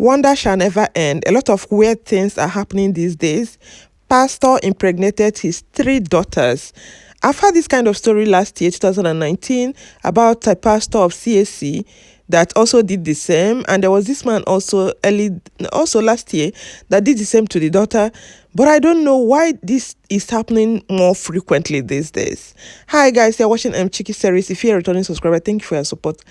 Wonder shall never end. A lot of weird things are happening these days. Pastor impregnated his 3 daughters. I've had this kind of story last year, 2019, about a pastor of CAC that also did the same, and there was this man also last year that did the same to the daughter. But I don't know why this is happening more frequently these days. Hi guys, you're watching Chiki series. If you're a returning subscriber, thank you for your support.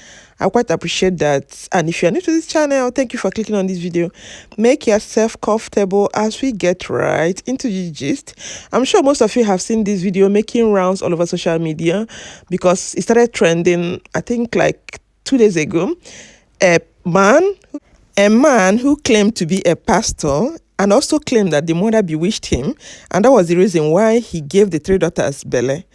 I quite appreciate that. And if you're new to this channel, thank you for clicking on this video. Make yourself comfortable as we get right into the gist. I'm sure most of you have seen this video making rounds all over social media because it started trending, I think like 2 days ago. A man who claimed to be a pastor and also claimed that the mother bewitched him, and that was the reason why he gave the 3 daughters belly.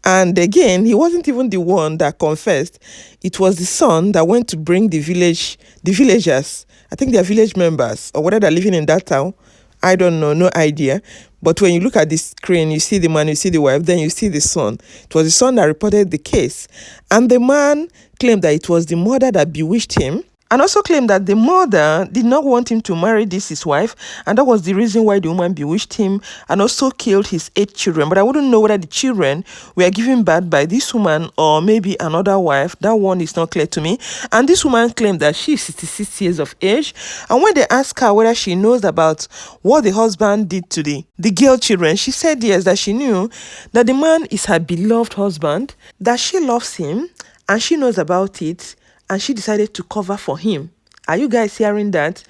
And again, he wasn't even the one that confessed. It was the son that went to bring the villagers, I think they're village members, or whether they're living in that town. I don't know, no idea. But when you look at the screen, you see the man, you see the wife, then you see the son. It was the son that reported the case. And the man claimed that it was the mother that bewitched him, and also claimed that the mother did not want him to marry his wife, and that was the reason why the woman bewitched him and also killed his 8 children. But I wouldn't know whether the children were given birth by this woman or maybe another wife. That one is not clear to me. And this woman claimed that she is 66 years of age, and when they asked her whether she knows about what the husband did to the girl children, she said yes, that she knew that the man is her beloved husband, that she loves him and she knows about it, and she decided to cover for him. Are you guys hearing that?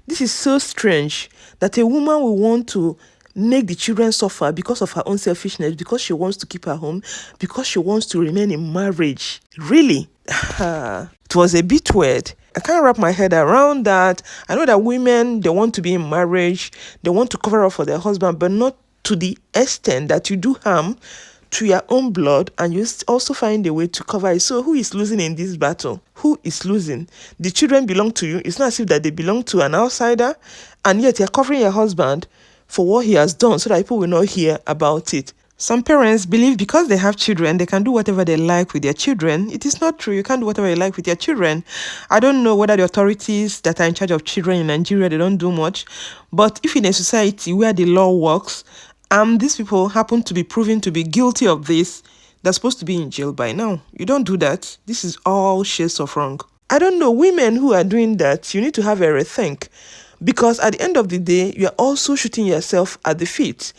This is so strange that a woman will want to make the children suffer because of her own selfishness, because she wants to keep her home, because she wants to remain in marriage. Really? It was a bit weird. I can't wrap my head around that. I know that women, they want to be in marriage, they want to cover up for their husband, but not to the extent that you do harm to your own blood, and you also find a way to cover it. So who is losing in this battle? Who is losing? The children belong to you. It's not as if that they belong to an outsider, and yet you're covering your husband for what he has done so that people will not hear about it. Some parents believe because they have children, they can do whatever they like with their children. It is not true. You can't do whatever you like with your children. I don't know whether the authorities that are in charge of children in Nigeria, they don't do much. But if in a society where the law works, and these people happen to be proven to be guilty of this, they're supposed to be in jail by now. You don't do that. This is all shades of wrong. I don't know, women who are doing that, you need to have a rethink. Because at the end of the day, you are also shooting yourself at the feet.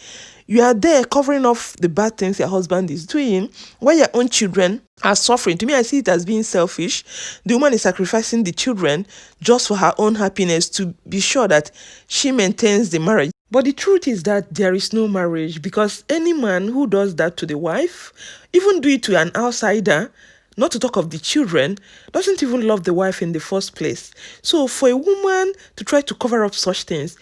You are there covering up the bad things your husband is doing when your own children are suffering. To me, I see it as being selfish. The woman is sacrificing the children just for her own happiness to be sure that she maintains the marriage. But the truth is that there is no marriage, because any man who does that to the wife, even do it to an outsider, not to talk of the children, doesn't even love the wife in the first place. So for a woman to try to cover up such things,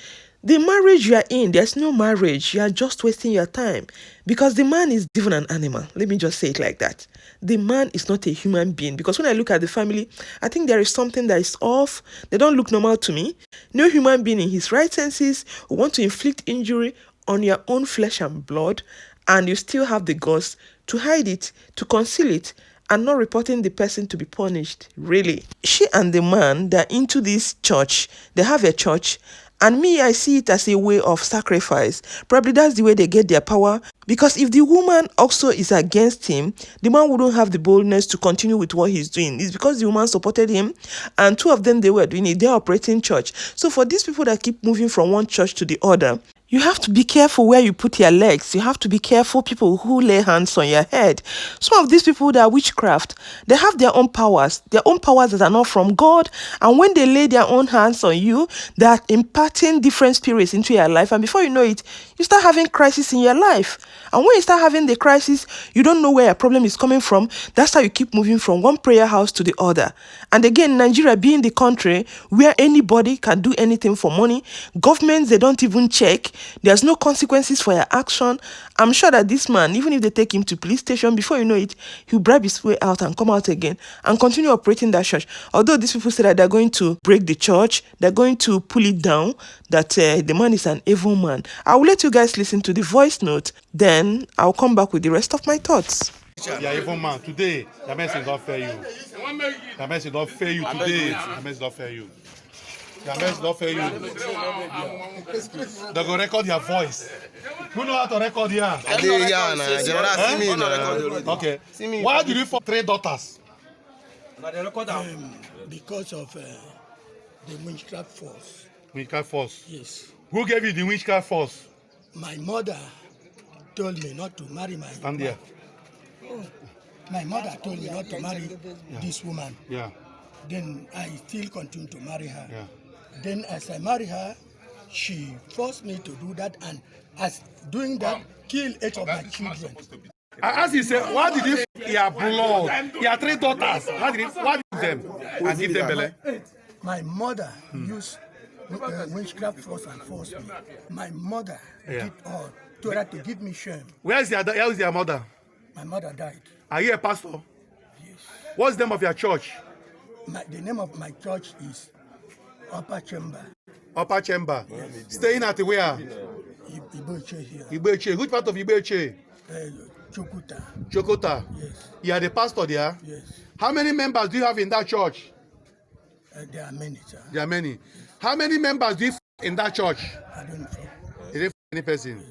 the marriage you are in, there's no marriage. You are just wasting your time, because the man is even an animal. Let me just say it like that. The man is not a human being, because when I look at the family, I think there is something that is off. They don't look normal to me. No human being in his right senses who want to inflict injury on your own flesh and blood, and you still have the guts to hide it, to conceal it, and not reporting the person to be punished. Really. She and the man, they're into this church. They have a church. And me, I see it as a way of sacrifice. Probably that's the way they get their power. Because if the woman also is against him, the man wouldn't have the boldness to continue with what he's doing. It's because the woman supported him, and 2 of them, they were doing it. They're operating church. So for these people that keep moving from one church to the other, you have to be careful where you put your legs. You have to be careful people who lay hands on your head. Some of these people that are witchcraft, they have their own powers that are not from God. And when they lay their own hands on you, they are imparting different spirits into your life. And before you know it, you start having crisis in your life. And when you start having the crisis, you don't know where your problem is coming from. That's how you keep moving from one prayer house to the other. And again, Nigeria being the country where anybody can do anything for money, governments, they don't even check. There's no consequences for your action. I'm sure that this man, even if they take him to police station, before you know it, he'll bribe his way out and come out again and continue operating that church. Although these people say that they're going to break the church, they're going to pull it down, that the man is an evil man. I will let you guys listen to the voice note, then I'll come back with the rest of my thoughts. Yeah, evil man. Today, the message don't fair you. The message don't fair you today. The message don't fair you. Your mess not fair you. They go record your voice. Who know how to record here? Okay. Why did you for 3 daughters? Because of the witchcraft force. Witchcraft force. Yes. Who gave you the witchcraft force? My mother told me not to marry my Stand there. My mother told me not to marry this woman. Yeah. Then I still continue to marry her. Yeah. Then as I marry her, she forced me to do that, and as doing that, kill 8 of my children. As he said, why did he your blood? Your 3 daughters. Why did them and give them belly? My mother used witchcraft force and forced me. My mother did all to give me shame. Where is your mother? My mother died. Are you a pastor? Yes. What's the name of your church? The name of my church is Upper Chamber. Upper Chamber. Staying at where? Iboche here. Iboche. Which part of Iboche? Chokuta. Chokota. Yes. You are the pastor there? Yes. How many members do you have in that church? There are many, sir. There are many. How many members do you in that church? I don't know. You didn't any person.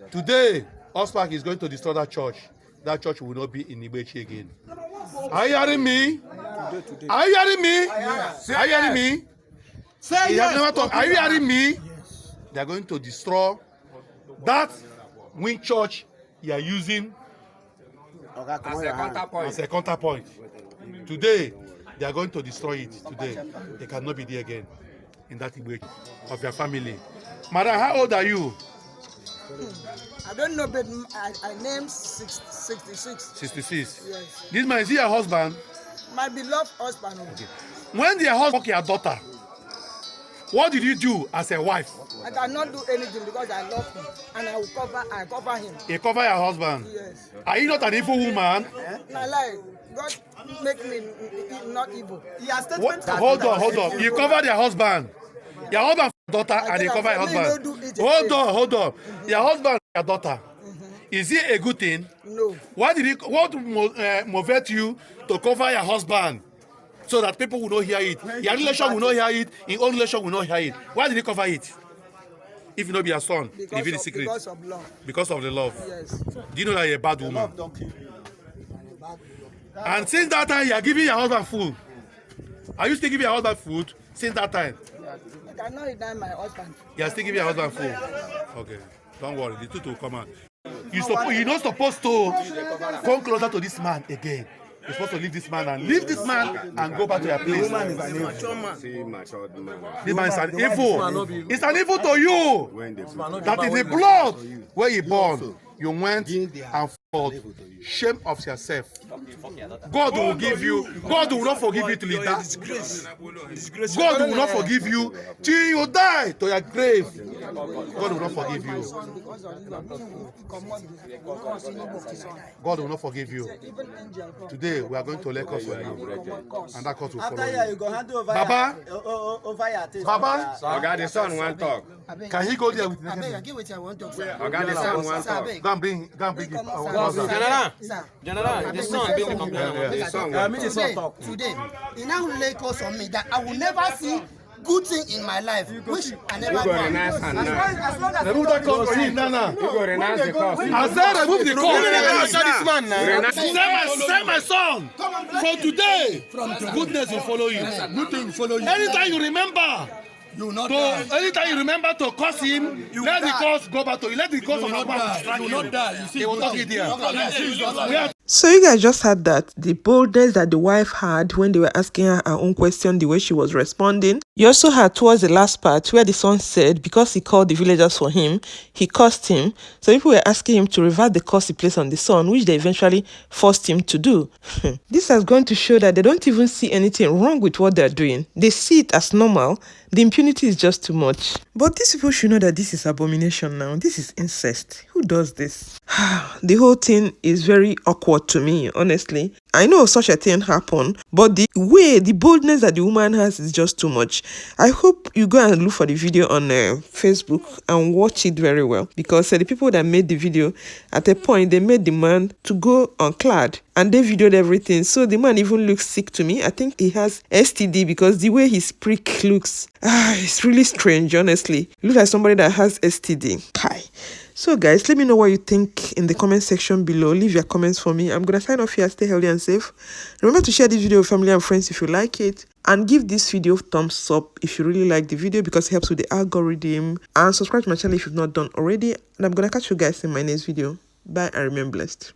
Today, Ospark is going to destroy that church. That church will not be in Ibechi again. Are you hearing me? Are you hearing me? Are you hearing me? Say yes. Are you hearing me? Yes. They are going to destroy that wing church you are using as a counterpoint. Today, they are going to destroy it. Today, they cannot be there again in that way of your family. Madam, how old are you? I don't know, but I named 66. 66. Yes. This man, is he your husband? My beloved husband. Okay. When the husband your daughter, what did you do as a wife? I cannot do anything because I love him and I cover him. You cover your husband? Yes. Are you not an evil woman? My life, God make me not evil. What? Hold on. You cover your husband. Your husband, daughter, and you cover your husband. Hold on. Your husband, your daughter. Is it a good thing? No. What motivate you to cover your husband so that people will not hear it? Your relation will not hear it. Your own relation will not hear it. Why did he cover it? If you not be your son, reveal the secret. Because of love. Because of the love. Yes. Do you know that you're a bad woman? And since that time, you are giving your husband food. Are you still giving your husband food since that time? I cannot deny my husband. You are still giving your husband food. Okay. Don't worry. The truth will come out. You're not supposed to come closer to this man again. You're supposed to leave this man and go back to your place. This man is an evil. It's an evil to you. That is the blood where you born. You went and fought. Shame of yourself. God will give you. God will not forgive you till you die. God will not forgive you till you die to your grave. God will not forgive you. God will not forgive you. Today we are going to let us for you, and that court will follow you. Baba, Baba, Oga, the son want talk. Can he go there with me? Oga, the son want talk. Go and bring it. General, the son bring the complaint. The son want talk. Today, he now lay curse on me that I will never see good thing in my life, which I never You go done. renounce and now. Remove that call for him, Nana. You go renounce the cause. I said remove the call. Renounce. Send my son. From today, goodness will follow you. Good thing will follow you. Anytime you remember. You will not die. Anytime you remember to curse him, let the curse go back to you. Let the curse of your mouth You will not die. You see, He will not get there. there. So you guys just heard that, the boldness that the wife had when they were asking her own question, the way she was responding. You also heard towards the last part where the son said because he called the villagers for him, he cursed him. So people were asking him to revert the curse he placed on the son, which they eventually forced him to do. This is going to show that they don't even see anything wrong with what they're doing. They see it as normal. The impunity is just too much. But these people should know that this is abomination now. This is incest. Who does this? The whole thing is very awkward to me, honestly. I know such a thing happened, but the boldness that the woman has is just too much. I hope you go and look for the video on Facebook and watch it very well, because the people that made the video, at a point, they made the man to go unclad and they videoed everything. So the man even looks sick to me. I think he has STD because the way his prick looks, it's really strange, honestly. He looks like somebody that has STD. Kai. So guys, let me know what you think in the comment section below. Leave your comments for me. I'm gonna sign off here. Stay healthy and safe. Remember to share this video with family and friends if you like it, and give this video thumbs up if you really like the video, because it helps with the algorithm. And subscribe to my channel if you've not done already. And I'm gonna catch you guys in my next video. Bye and remain blessed.